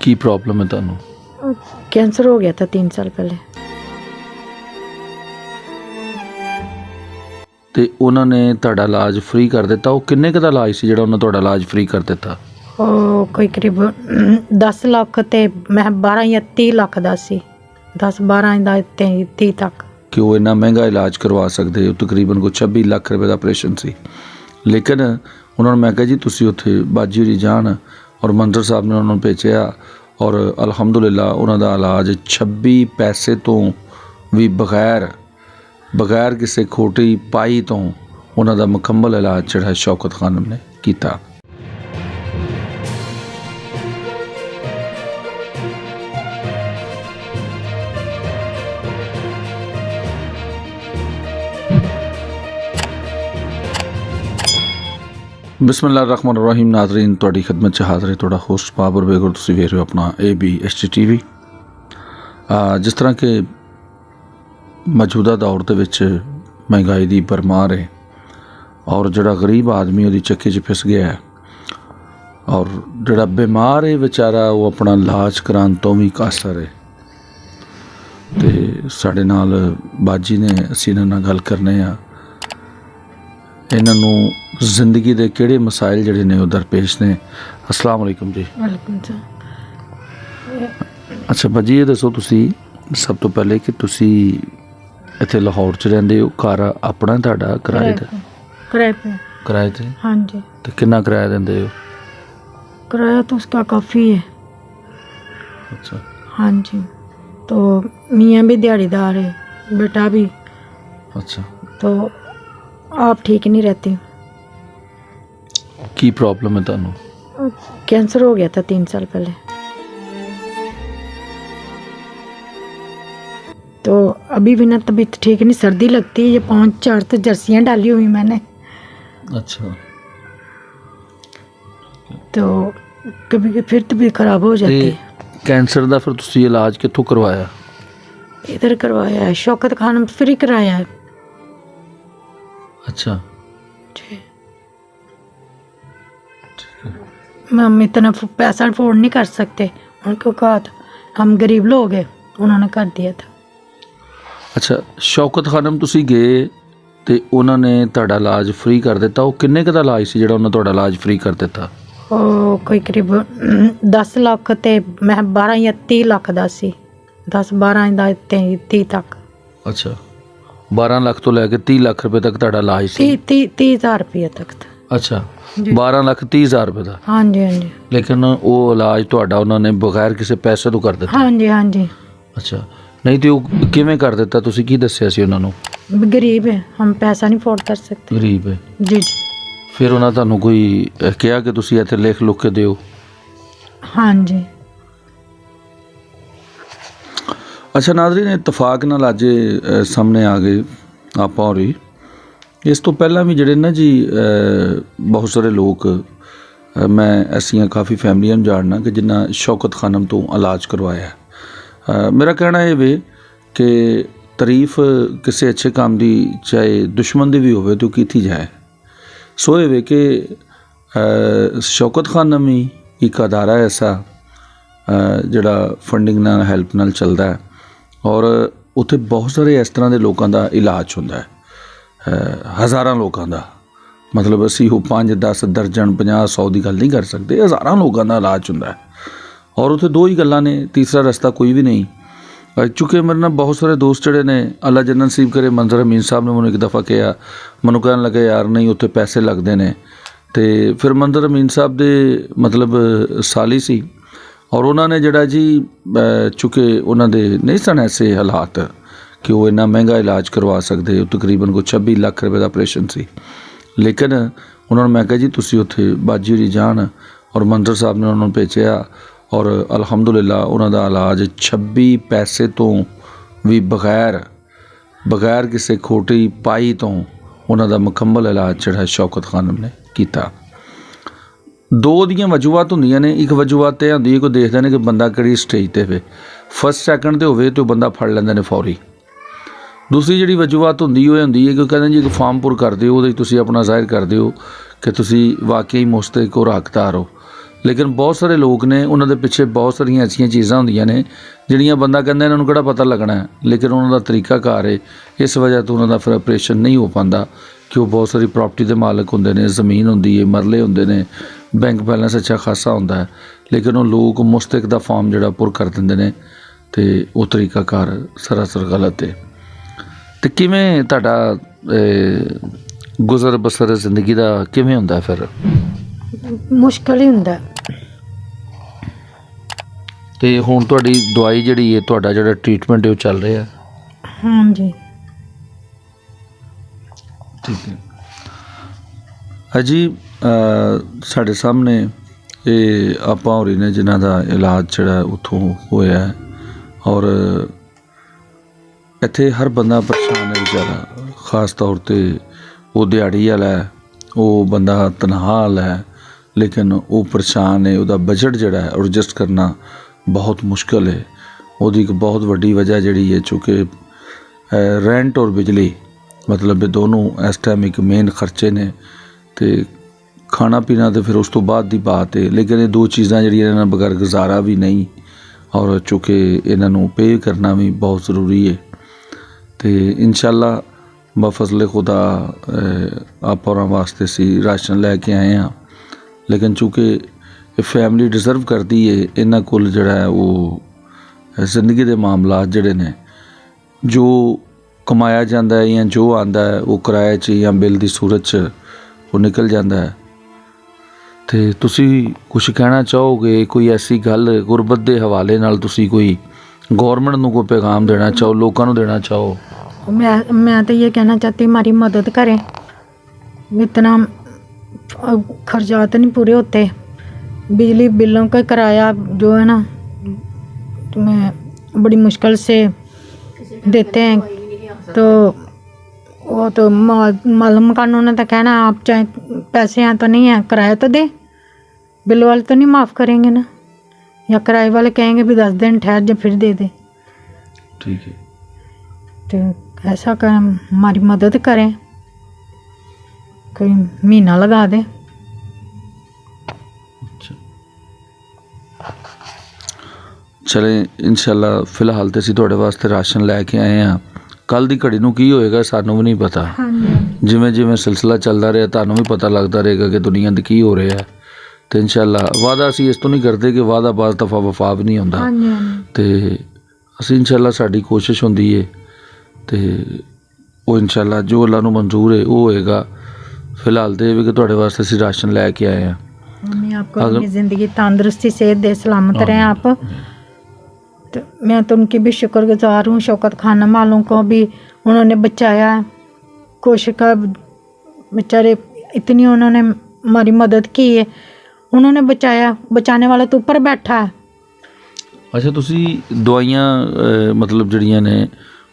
की प्रॉब्लम है ਤੁਹਾਨੂੰ? कैंसर हो गया था 3 साल पहले। ਤੇ ਉਹਨਾਂ ਨੇ ਤੁਹਾਡਾ ਇਲਾਜ ਫ੍ਰੀ ਕਰ ਦਿੱਤਾ? ਉਹ ਕਿੰਨੇ ਕੁ ਦਾ ਇਲਾਜ ਸੀ ਜਿਹੜਾ ਉਹਨਾਂ ਤੁਹਾਡਾ ਇਲਾਜ ਫ੍ਰੀ ਕਰ ਦਿੱਤਾ? ਉਹ ਕੋਈ ਕਰੀਬ 10 ਲੱਖ ਤੇ ਮੈਂ 12 ਜਾਂ 30 ਲੱਖ ਦਾ ਸੀ। 10-12 ਦਾ ਤੇ 30 ਤੱਕ ਕਿ ਉਹ ਇੰਨਾ ਮਹਿੰਗਾ ਇਲਾਜ ਕਰਵਾ ਸਕਦੇ? ਉਹ ਤਕਰੀਬਨ ਕੋਈ 26 ਲੱਖ ਰੁਪਏ ਦਾ ਆਪਰੇਸ਼ਨ ਸੀ। ਲੇਕਿਨ ਉਹਨਾਂ ਨੂੰ ਮੈਂ ਕਿਹਾ ਜੀ ਤੁਸੀਂ ਉੱਥੇ ਬਾਜੀ ਹੋਰੀ ਜਾਣ, ਔਰ ਮੰਦਰ ਸਾਹਿਬ ਨੇ ਉਹਨਾਂ ਨੂੰ ਭੇਜਿਆ ਔਰ ਅਲਹਮਦੁਲਿਲਾ ਉਹਨਾਂ ਦਾ ਇਲਾਜ 26 ਪੈਸੇ ਤੋਂ ਵੀ ਬਗੈਰ ਕਿਸੇ ਖੋਟੀ ਪਾਈ ਤੋਂ ਉਹਨਾਂ ਦਾ ਮੁਕੰਮਲ ਇਲਾਜ ਜਿਹੜਾ ਸ਼ੌਕਤ ਖਾਨਮ ਨੇ ਕੀਤਾ। बिस्मिल्लाहिर्रहमानिर्रहीम। नाज़रीन तुहाडी खिदमत च हाज़र है तुहाडा होस्ट बाबर बेगुर। तुसीं वेख रहे हो अपना ABHT TV। जिस तरह के मौजूदा दौर दे विच महंगाई दी भरमार है और जिहड़ा गरीब आदमी उहदी चक्की च फिस गया है और जिहड़ा बीमार है बेचारा वो अपना इलाज कराउण तो भी कासर है। ते साडे नाल बाजी ने असीं इन्हां नाल गल करने आ इन्हां नूं जिंदगी के किहड़े मसाइल जिहड़े ने दरपेश ने। अस्सलाम वालेकुम जी। वालेकुम सलाम। अच्छा बाजी ये दसो तुसी सब तो पहले कि तुसी इत्थे लाहौर च रहिंदे हो, घर अपना तुहाडा किराए ते? किराए ते? हाँ जी। ते कितना किराया दिंदे हो? किराया तो उसका काफ़ी है। अच्छा। हाँ जी। तो मियाँ भी दिहाड़ीदार है, बेटा भी। अच्छा। तो आप ठीक नहीं रहती। की प्रॉब्लम है तुहानू? कैंसर हो गया था 3 साल पहले। तो अभी भी ना तबीयत ठीक नहीं, सर्दी लगती है। ये 5-4 तो जर्सियाँ डाली हुई मैंने। अच्छा। तो कभी फिर तबीयत खराब हो जाती है। कैंसर का फिर तुसी इलाज कित्थों करवाया? इधर करवाया है, शौकत खान फ्री कराया है। अच्छा। जी। हम इतना पैसा अफोर्ड नहीं कर सकते। उनको कहा था हम गरीब लोग हैं, उन्होंने कर दिया था। अच्छा शौकत खानम तुसी गए ते उन्होंने ਤੁਹਾਡਾ ਇਲਾਜ फ्री कर दिता? ਉਹ ਕਿੰਨੇ ਕੁ ਦਾ ਇਲਾਜ ਸੀ ਜਿਹੜਾ ਉਹਨਾਂ ਤੁਹਾਡਾ ਇਲਾਜ फ्री कर दिता? ਉਹ ਕੋਈ ਕਰੀਬ 10 ਲੱਖ ਤੇ ਮੈਂ 12 ਜਾਂ 30 ਲੱਖ ਦਾ ਸੀ। 10-12 ਦਾ ਤੇ 30 ਤੱਕ। ਅੱਛਾ 12 ਲੱਖ ਤੋਂ ਲੈ ਕੇ 30 ਲੱਖ ਰੁਪਏ ਤੱਕ ਤੁਹਾਡਾ ਇਲਾਜ ਸੀ? 30,000 ਰੁਪਏ ਤੱਕ था। ਅੱਛਾ 12 ਲੱਖ 30,000 ਰੁਪਏ ਦਾ? हाँ जी हाँ जी। ਲੇਕਿਨ ਉਹ ਇਲਾਜ ਤੁਹਾਡਾ ਉਹਨਾਂ ਨੇ ਬਗੈਰ ਕਿਸੇ ਪੈਸੇ ਤੋਂ ਕਰ ਦਿੱਤਾ? हाँ जी हाँ जी। ਅੱਛਾ ਨਹੀਂ ਤੇ ਉਹ ਕਿਵੇਂ ਕਰ ਦਿੱਤਾ? ਤੁਸੀਂ ਕੀ ਦੱਸਿਆ ਸੀ ਉਹਨਾਂ ਨੂੰ? गरीब है, हम पैसा नहीं अफोर्ड कर सकते। ਗਰੀਬ ਹੈ। जी जी। ਫਿਰ ਉਹਨਾਂ ਤੁਹਾਨੂੰ ਕੋਈ ਕਿਹਾ ਕਿ ਤੁਸੀਂ ਇੱਥੇ ਲਿਖ ਲੁੱਕ ਕੇ ਦਿਓ? हाँ जी। ਅੱਛਾ ਨਾਜ਼ਰੀਨ ਇਤਫਾਕ ਨਾਲ ਅੱਜ ਸਾਹਮਣੇ ਆ ਗਏ ਆਪਾਂ ਔਰ ਇਸ ਤੋਂ ਪਹਿਲਾਂ ਵੀ ਜਿਹੜੇ ਨਾ ਜੀ ਬਹੁਤ ਸਾਰੇ ਲੋਕ ਮੈਂ ਐਸੀਆਂ ਕਾਫੀ ਫੈਮਲੀਆਂ ਨੂੰ ਜਾਣਨਾ ਕਿ ਜਿਨ੍ਹਾਂ ਸ਼ੌਕਤ ਖਾਨਮ ਤੋਂ ਇਲਾਜ ਕਰਵਾਇਆ। ਮੇਰਾ ਕਹਿਣਾ ਇਹ ਵੇ ਕਿ ਤਾਰੀਫ ਕਿਸੇ ਅੱਛੇ ਕੰਮ ਦੀ ਚਾਹੇ ਦੁਸ਼ਮਣ ਦੀ ਵੀ ਹੋਵੇ ਤਾਂ ਕੀਤੀ ਜਾਏ। ਸੋ ਇਹ ਵੇ ਕਿ ਸ਼ੌਕਤ ਖਾਨਮ ਹੀ ਇੱਕ ਅਦਾਰਾ ਐਸਾ ਜਿਹੜਾ ਫੰਡਿੰਗ ਨਾਲ ਹੈਲਪ ਨਾਲ ਚੱਲਦਾ ਹੈ ਔਰ ਉੱਥੇ ਬਹੁਤ ਸਾਰੇ ਇਸ ਤਰ੍ਹਾਂ ਦੇ ਲੋਕਾਂ ਦਾ ਇਲਾਜ ਹੁੰਦਾ ਹੈ। ਹਜ਼ਾਰਾਂ ਲੋਕਾਂ ਦਾ, ਮਤਲਬ ਅਸੀਂ ਉਹ 5-10 ਦਰਜਨ 50-100 ਦੀ ਗੱਲ ਨਹੀਂ ਕਰ ਸਕਦੇ, ਹਜ਼ਾਰਾਂ ਲੋਕਾਂ ਦਾ ਇਲਾਜ ਹੁੰਦਾ ਹੈ। ਔਰ ਉੱਥੇ ਦੋ ਹੀ ਗੱਲਾਂ ਨੇ, ਤੀਸਰਾ ਰਸਤਾ ਕੋਈ ਵੀ ਨਹੀਂ। ਚੁੱਕੇ ਮੇਰੇ ਨਾਲ ਬਹੁਤ ਸਾਰੇ ਦੋਸਤ ਜਿਹੜੇ ਨੇ ਅੱਲਾ ਜੰਨਤ ਨਸੀਬ ਕਰੇ, ਮੰਜ਼ਰ ਅਮੀਨ ਸਾਹਿਬ ਨੇ ਮੈਨੂੰ ਇੱਕ ਦਫਾ ਕਿਹਾ, ਮੈਨੂੰ ਕਹਿਣ ਲੱਗੇ ਯਾਰ ਨਹੀਂ ਉੱਥੇ ਪੈਸੇ ਲੱਗਦੇ ਨੇ। ਅਤੇ ਫਿਰ ਮੰਜ਼ਰ ਅਮੀਨ ਸਾਹਿਬ ਦੇ ਮਤਲਬ ਸਾਲੀ ਸੀ ਔਰ ਉਹਨਾਂ ਨੇ ਜਿਹੜਾ ਜੀ ਚੁੱਕੇ ਉਹਨਾਂ ਦੇ ਨਹੀਂ ਸਨ ਐਸੇ ਹਾਲਾਤ ਕਿ ਉਹ ਇੰਨਾ ਮਹਿੰਗਾ ਇਲਾਜ ਕਰਵਾ ਸਕਦੇ। ਉਹ ਤਕਰੀਬਨ ਕੋਈ 26 ਲੱਖ ਰੁਪਏ ਦਾ ਆਪਰੇਸ਼ਨ ਸੀ। ਲੇਕਿਨ ਉਹਨਾਂ ਨੂੰ ਮੈਂ ਕਿਹਾ ਜੀ ਤੁਸੀਂ ਉੱਥੇ ਬਾਜੀ ਹੋਰੀ ਜਾਣ, ਔਰ ਮੰਦਰ ਸਾਹਿਬ ਨੇ ਉਹਨਾਂ ਨੂੰ ਭੇਜਿਆ ਔਰ ਅਲਹਮਦੁਲਿਲਾ ਉਹਨਾਂ ਦਾ ਇਲਾਜ 26 ਪੈਸੇ ਤੋਂ ਵੀ ਬਗੈਰ ਕਿਸੇ ਖੋਟੀ ਪਾਈ ਤੋਂ ਉਹਨਾਂ ਦਾ ਮੁਕੰਮਲ ਇਲਾਜ ਜਿਹੜਾ ਸ਼ੌਕਤ ਖਾਨਮ ਨੇ ਕੀਤਾ। ਦੋ ਦੀਆਂ ਵਜੂਹਾਤ ਹੁੰਦੀਆਂ ਨੇ। ਇੱਕ ਵਜੂਹਾਤ ਇਹ ਹੁੰਦੀ ਹੈ ਕੋਈ ਦੇਖਦੇ ਨੇ ਕਿ ਬੰਦਾ ਕਿਹੜੀ ਸਟੇਜ 'ਤੇ ਹੋਵੇ, ਫਸਟ ਸੈਕਿੰਡ 'ਤੇ ਹੋਵੇ ਤਾਂ ਬੰਦਾ ਫੜ ਲੈਂਦੇ ਨੇ ਫੌਰੀ। ਦੂਸਰੀ ਜਿਹੜੀ ਵਜੂਹਾਤ ਹੁੰਦੀ ਉਹ ਹੁੰਦੀ ਹੈ ਕਿ ਕਹਿੰਦੇ ਜੀ ਇੱਕ ਫਾਰਮ ਪੁਰ ਕਰ ਦਿਓ, ਉਹਦੇ ਤੁਸੀਂ ਆਪਣਾ ਜ਼ਾਹਿਰ ਕਰ ਦਿਓ ਕਿ ਤੁਸੀਂ ਵਾਕਈ ਮੁਸਤਹਿਕ ਔਰ ਹੱਕਦਾਰ ਹੋ। ਲੇਕਿਨ ਬਹੁਤ ਸਾਰੇ ਲੋਕ ਨੇ, ਉਹਨਾਂ ਦੇ ਪਿੱਛੇ ਬਹੁਤ ਸਾਰੀਆਂ ਐਸੀਆਂ ਚੀਜ਼ਾਂ ਹੁੰਦੀਆਂ ਨੇ ਜਿਹੜੀਆਂ ਬੰਦਾ ਕਹਿੰਦਾ ਇਹਨਾਂ ਨੂੰ ਕਿਹੜਾ ਪਤਾ ਲੱਗਣਾ ਹੈ, ਲੇਕਿਨ ਉਹਨਾਂ ਦਾ ਤਰੀਕਾਕਾਰ ਹੈ। ਇਸ ਵਜ੍ਹਾ ਤੋਂ ਉਹਨਾਂ ਦਾ ਫਿਰ ਆਪਰੇਸ਼ਨ ਨਹੀਂ ਹੋ ਪਾਉਂਦਾ ਕਿ ਉਹ ਬਹੁਤ ਸਾਰੀ ਪ੍ਰਾਪਰਟੀ ਦੇ ਮਾਲਕ ਹੁੰਦੇ ਨੇ, ਜ਼ਮੀਨ ਹੁੰਦੀ ਹੈ, ਮਰਲੇ ਹੁੰਦੇ ਨੇ, ਬੈਂਕ ਬੈਲੈਂਸ ਅੱਛਾ ਖਾਸਾ ਹੁੰਦਾ ਹੈ, ਲੇਕਿਨ ਉਹ ਲੋਕ ਮੁਸਤਕ ਦਾ ਫਾਰਮ ਜਿਹੜਾ ਪੁਰ ਕਰ ਦਿੰਦੇ ਨੇ ਅਤੇ ਉਹ ਤਰੀਕਾਕਾਰ ਸਰਾਸਰ ਗਲਤ ਹੈ। ਅਤੇ ਕਿਵੇਂ ਤੁਹਾਡਾ ਗੁਜ਼ਰ ਬਸਰ ਜ਼ਿੰਦਗੀ ਦਾ ਕਿਵੇਂ ਹੁੰਦਾ ਫਿਰ? ਮੁਸ਼ਕਲ ਹੀ ਹੁੰਦਾ। ਅਤੇ ਹੁਣ ਤੁਹਾਡੀ ਦਵਾਈ ਜਿਹੜੀ ਹੈ, ਤੁਹਾਡਾ ਜਿਹੜਾ ਟਰੀਟਮੈਂਟ ਹੈ ਉਹ ਚੱਲ ਰਿਹਾ? ਹਾਂਜੀ। ਠੀਕ ਹੈ। ਅਜੀ ਸਾਡੇ ਸਾਹਮਣੇ ਇਹ ਆਪਾਂ ਹੋਰੀ ਨੇ ਜਿਨ੍ਹਾਂ ਦਾ ਇਲਾਜ ਜਿਹੜਾ ਉੱਥੋਂ ਹੋਇਆ, ਔਰ ਇੱਥੇ ਹਰ ਬੰਦਾ ਪਰੇਸ਼ਾਨ ਹੈ ਵਿਚਾਰਾ। ਖ਼ਾਸ ਤੌਰ 'ਤੇ ਉਹ ਦਿਹਾੜੀ ਵਾਲਾ ਹੈ, ਉਹ ਬੰਦਾ ਤਨਖਾਹ ਹੈ, ਲੇਕਿਨ ਉਹ ਪਰੇਸ਼ਾਨ ਹੈ। ਉਹਦਾ ਬਜਟ ਜਿਹੜਾ ਹੈ ਐਡਜਸਟ ਕਰਨਾ ਬਹੁਤ ਮੁਸ਼ਕਿਲ ਹੈ। ਉਹਦੀ ਇੱਕ ਬਹੁਤ ਵੱਡੀ ਵਜ੍ਹਾ ਜਿਹੜੀ ਹੈ, ਚੂँਕਿ ਰੈਂਟ ਔਰ ਬਿਜਲੀ ਮਤਲਬ ਇਹ ਦੋਨੋਂ ਇਸ ਟਾਈਮ ਇੱਕ ਮੇਨ ਖਰਚੇ ਨੇ, ਅਤੇ ਖਾਣਾ ਪੀਣਾ ਤਾਂ ਫਿਰ ਉਸ ਤੋਂ ਬਾਅਦ ਦੀ ਬਾਤ ਹੈ। ਲੇਕਿਨ ਇਹ ਦੋ ਚੀਜ਼ਾਂ ਜਿਹੜੀਆਂ ਇਹਨਾਂ ਬਗੈਰ ਗੁਜ਼ਾਰਾ ਵੀ ਨਹੀਂ, ਔਰ ਚੂँਕਿ ਇਹਨਾਂ ਨੂੰ ਪੇ ਕਰਨਾ ਵੀ ਬਹੁਤ ਜ਼ਰੂਰੀ ਹੈ। ਅਤੇ ਇਨਸ਼ਾਅੱਲਾ ਬਫਜ਼ਲ ਖੁਦਾ ਆਪਾਂ ਉਹਨਾਂ ਵਾਸਤੇ ਅਸੀਂ ਰਾਸ਼ਨ ਲੈ ਕੇ ਆਏ ਹਾਂ, ਲੇਕਿਨ ਚੂँਕਿ ਇਹ ਫੈਮਿਲੀ ਡਿਜ਼ਰਵ ਕਰਦੀ ਹੈ, ਇਹਨਾਂ ਕੋਲ ਜਿਹੜਾ ਹੈ ਉਹ ਜ਼ਿੰਦਗੀ ਦੇ ਮਾਮਲਾਤ ਜਿਹੜੇ ਨੇ, ਜੋ ਕਮਾਇਆ ਜਾਂਦਾ ਹੈ ਜਾਂ ਜੋ ਆਉਂਦਾ ਹੈ ਉਹ ਕਿਰਾਏ 'ਚ ਜਾਂ ਬਿੱਲ ਦੀ ਸੂਰਤ 'ਚ ਉਹ ਨਿਕਲ ਜਾਂਦਾ ਹੈ। ਅਤੇ ਤੁਸੀਂ ਕੁਛ ਕਹਿਣਾ ਚਾਹੋਗੇ, ਕੋਈ ਐਸੀ ਗੱਲ ਗੁਰਬਤ ਦੇ ਹਵਾਲੇ ਨਾਲ ਤੁਸੀਂ ਕੋਈ गवर्नमेंट ਨੂੰ ਕੋਈ ਪੈगाम देना चाहो, लोगों को देना चाहो? मैं तो ये कहना चाहती हूँ हमारी मदद करें। इतना खर्चात नहीं पूरे होते, बिजली बिलों का किराया जो है ना तो मैं बड़ी मुश्किल से देते हैं, तो वो तो माल मकानों ने तो कहना आप चाहे पैसे हैं तो नहीं हैं, किराया तो दे, बिल वाले तो नहीं माफ़ करेंगे ना, या किराए वाले कहेंगे भी 10 दिन ठहर जा फिर दे दे। ठीक है, तो ऐसा कर हमारी मदद करें, कोई महीना लगा दे। अच्छा चले इंशाल्लाह, फिलहाल तो असीं तुहाडे वास्ते राशन लैके आए हैं। कल दी घड़ी नूं की होएगा सानूं भी नहीं पता, जिवें जिवें सिलसिला चलदा रहा तुहानूं भी पता लगता रहेगा कि दुनिया दी की हो रहा है। तो इंशाल्लाह वादा असीं इस तो नहीं करते कि वादा बाज़ दफ़ा वफा भी नहीं होंदा, तो असीं इंशाल्लाह साडी कोशिश होंदी है, तो वो इंशाल्लाह जो अल्लाह नूं मंजूर है वो होएगा। फिलहाल तो ये भी कि तुहाडे वास्ते असीं राशन लैके आए हैं। आपको अपनी ज़िंदगी तंदुरुस्ती सेहत दे, सलामत रहें आप। तो मैं तो उनकी भी शुक्रगुजार हूँ, शौकत खानम वालों को भी उन्होंने बचाया, कोशिश का बेचारे इतनी उन्होंने हमारी मदद की है, उन्होंने बचाया, बचाने वाला तो ऊपर बैठा है। अच्छा तुसी दवाइयां मतलब जड़ियां ने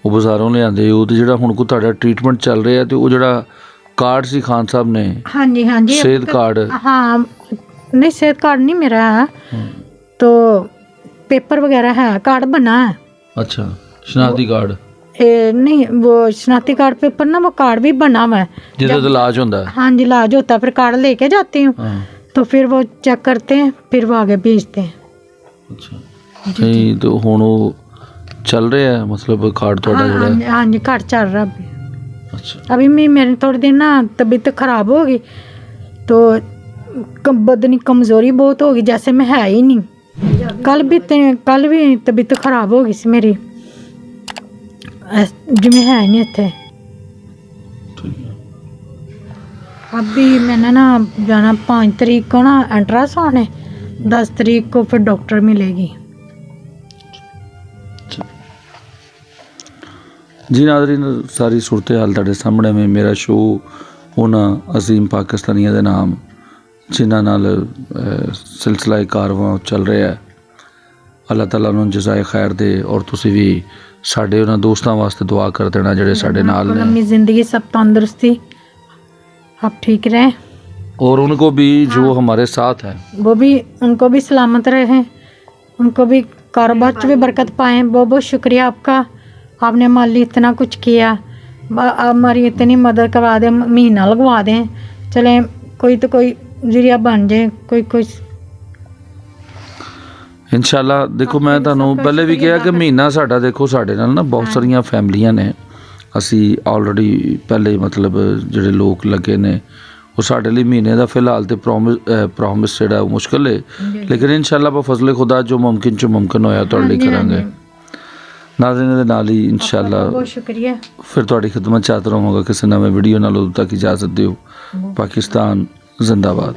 वो बाज़ारों लिआंदे हो, तो जिहड़ा हुण कोई तुहाडा ट्रीटमेंट चल रहा है, तो वो जिहड़ा कार्ड सी खान साहब ने, हाँ जी सेहत कार्ड? हाँ नहीं, सेहत कार्ड नहीं मेरा है, तो पेपर वगैरह है, कार्ड बना है। अच्छा, शनाख्ती कार्ड? नहीं, वो शनाख्ती कार्ड पेपर ना, वो कार्ड भी बना हुआ है जिससे इलाज होता है। हाँ जी, इलाज होता है, फिर कार्ड लेके जाती हूँ, तो फिर वो चेक करते हैं, फिर वो आगे भेजते हैं। अच्छा नहीं, तो हुण वो चल रहा है मतलब कार्ड थोड़ा जड़ा? हाँ जी, कार्ड चल रहा है। अच्छा, अभी मेरे थोड़े दिन ना तबीयत ख़राब हो गई, तो बदनी कमज़ोरी बहुत हो गई, जैसे मैं है ही नहीं। कल भी तबीयत ख़राब हो गई सी मेरी, जिमें है ही नहीं इत्थे। अभी मैंने ना जाना 5 तारीख को ना अल्ट्रासाउंड है, 10 तारीख को फिर डॉक्टर मिलेगी। जी नाज़रीन, सारी सूरत हाल तुहाडे सामने में। मेरा शो उन्हां अजीम पाकिस्तानियों के नाम जिन्हां नाल सिलसिला कारवां चल रहा है, अल्लाह ताला उन्हां नूं जज़ाए खैर दे, और तुसीं भी साडे उन्हां दोस्तां वास्ते दुआ कर देना जिहड़े साडे नाल ने। अपनी ज़िंदगी सब तंदुरुस्ती, आप ठीक रहें, और उनको भी जो हमारे साथ हैं वो भी, उनको भी सलामत रहें, उनको भी कारोबार च भी बरकत पाएँ। बहुत बहुत शुक्रिया आपका, आपने हमारे लिए इतना कुछ किया, आप हमारी इतनी मदद करवा दें, महीना लगवा दें, चलें कोई तो कोई जरिया बन जाए, कोई ਇਨਸ਼ਾਅੱਲਾ ਦੇਖੋ ਮੈਂ ਤੁਹਾਨੂੰ ਪਹਿਲੇ ਵੀ ਕਿਹਾ ਕਿ ਮਹੀਨਾ ਸਾਡਾ ਦੇਖੋ ਸਾਡੇ ਨਾਲ ਨਾ ਬਹੁਤ ਸਾਰੀਆਂ ਫੈਮਲੀਆਂ ਨੇ ਅਸੀਂ ਆਲਰੇਡੀ ਪਹਿਲੇ ਮਤਲਬ ਜਿਹੜੇ ਲੋਕ ਲੱਗੇ ਨੇ ਉਹ ਸਾਡੇ ਲਈ ਮਹੀਨੇ ਦਾ ਫਿਲਹਾਲ ਤੇ ਪ੍ਰੋਮਿਸ ਜਿਹੜਾ ਉਹ ਮੁਸ਼ਕਿਲ ਹੈ ਲੇਕਿਨ ਇਨਸ਼ਾਅੱਲਾ ਆਪਾਂ ਫਜ਼ਲ ਖੁਦਾ ਜੋ ਮੁਮਕਿਨ ਚ ਮੁਮਕਿਨ ਹੋਇਆ ਤੁਹਾਡੇ ਲਈ ਕਰਾਂਗੇ ਨਾਜ਼ਰੀਨ ਦੇ ਨਾਲ ਹੀ ਇਨਸ਼ਾਅੱਲਾ ਬਹੁਤ ਸ਼ੁਕਰੀਆ ਫਿਰ ਤੁਹਾਡੀ ਖਿਦਮਤ 'ਚ ਹਾਜ਼ਰ ਹੋਵਾਂਗਾ ਕਿਸੇ ਨਵੇਂ ਵੀਡੀਓ ਨਾਲ। ਉਦੋਂ ਤੱਕ ਇਜਾਜ਼ਤ ਦਿਓ। ਪਾਕਿਸਤਾਨ ਜ਼ਿੰਦਾਬਾਦ।